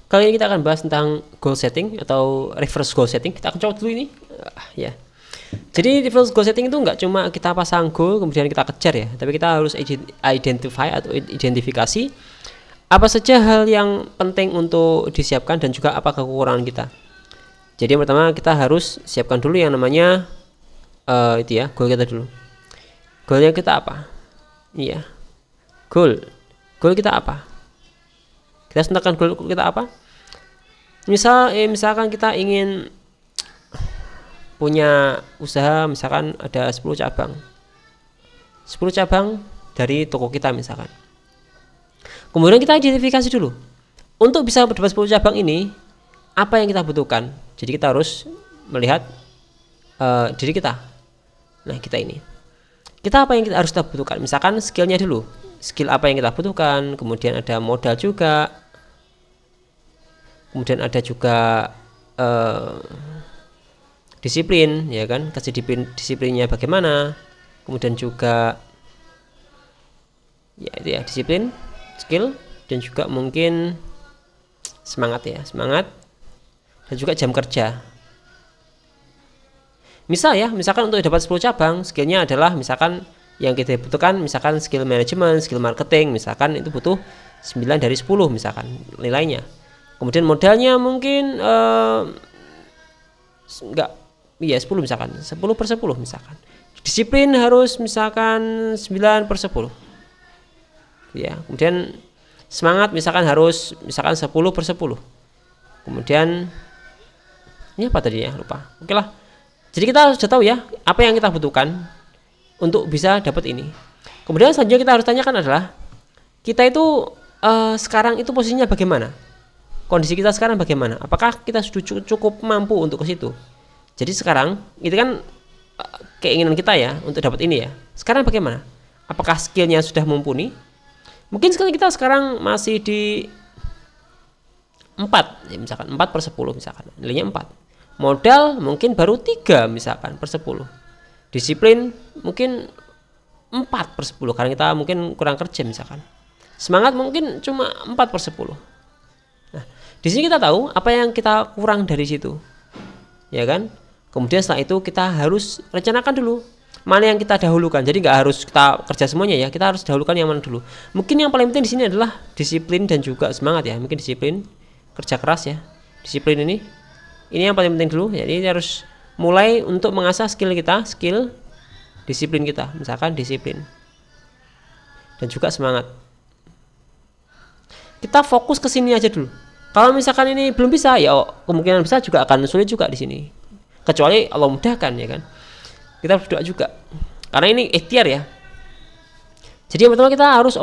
Kali ini kita akan bahas tentang goal setting atau reverse goal setting. Kita akan coba dulu ini. Ya. Jadi reverse goal setting itu nggak cuma kita pasang goal kemudian kita kejar ya, tapi kita harus identifikasi apa saja hal yang penting untuk disiapkan dan juga apa kekurangan kita. Jadi yang pertama kita harus siapkan dulu yang namanya itu ya, goal kita dulu. Goalnya kita apa? Iya. Goal kita apa? Kita tentukan goal kita apa? Misalkan kita ingin punya usaha, misalkan ada 10 cabang dari toko kita misalkan. Kemudian kita identifikasi dulu untuk bisa dapat 10 cabang ini apa yang kita butuhkan. Jadi kita harus melihat diri kita. Nah, kita apa yang kita harus butuhkan. Misalkan skillnya dulu, skill apa yang kita butuhkan. Kemudian ada modal juga, kemudian ada juga disiplin, ya kan, disiplinnya bagaimana, kemudian juga ya itu ya, disiplin, skill, dan juga mungkin semangat dan juga jam kerja. Misalkan untuk dapat 10 cabang, skillnya adalah misalkan yang kita butuhkan, misalkan skill manajemen, skill marketing, misalkan itu butuh 9 dari 10 misalkan nilainya. Kemudian modalnya mungkin 10 misalkan, 10/10 misalkan. Disiplin harus misalkan 9/10. Ya, kemudian semangat misalkan harus misalkan 10/10. Kemudian ini apa tadinya? Lupa. Oke lah. Jadi kita sudah tahu ya apa yang kita butuhkan untuk bisa dapat ini. Kemudian selanjutnya kita harus tanyakan adalah kita itu sekarang itu posisinya bagaimana? Kondisi kita sekarang bagaimana? Apakah kita sudah cukup mampu untuk ke situ? Jadi sekarang itu kan keinginan kita ya untuk dapat ini ya. Sekarang bagaimana? Apakah skillnya sudah mumpuni? Mungkin kita sekarang masih di 4 ya, misalkan 4/10 misalkan, nilainya 4. Modal mungkin baru 3 misalkan per 10. Disiplin mungkin 4/10 karena kita mungkin kurang kerja misalkan. Semangat mungkin cuma 4/10. Nah, di sini kita tahu apa yang kita kurang dari situ. Ya kan? Kemudian setelah itu kita harus rencanakan dulu mana yang kita dahulukan. Jadi nggak harus kita kerja semuanya ya, kita harus dahulukan yang mana dulu. Mungkin yang paling penting di sini adalah disiplin dan juga semangat ya. Mungkin disiplin, kerja keras ya. Disiplin ini yang paling penting dulu. Jadi harus mulai untuk mengasah skill disiplin kita. Misalkan disiplin dan juga semangat. Kita fokus ke sini aja dulu. Kalau misalkan ini belum bisa, ya kemungkinan besar juga akan sulit juga di sini. Kecuali Allah mudahkan ya kan. Kita berdoa juga. Karena ini ikhtiar ya. Jadi yang pertama kita harus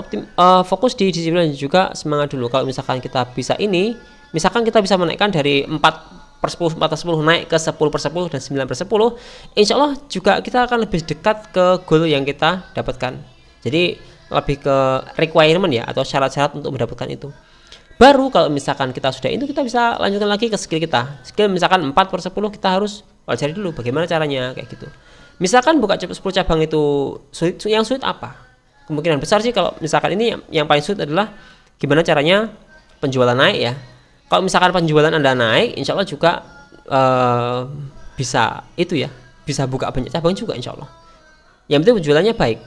fokus di disiplin dan juga semangat dulu. Kalau misalkan kita bisa ini, misalkan kita bisa menaikkan dari 4/10 naik ke 10/10 dan 9/10, insya Allah juga kita akan lebih dekat ke goal yang kita dapatkan. Jadi lebih ke requirement ya, atau syarat-syarat untuk mendapatkan itu. Baru kalau misalkan kita sudah itu, kita bisa lanjutkan lagi ke skill kita. Skill misalkan 4/10 kita harus pelajari dulu bagaimana caranya kayak gitu. Misalkan buka 10 cabang itu sulit, yang sulit apa? Kemungkinan besar sih kalau misalkan ini yang paling sulit adalah gimana caranya penjualan naik ya. Kalau misalkan penjualan Anda naik, insya Allah juga bisa itu ya, bisa buka banyak cabang juga insya Allah. Yang penting penjualannya baik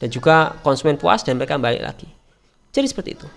dan juga konsumen puas dan mereka balik lagi. Jadi seperti itu.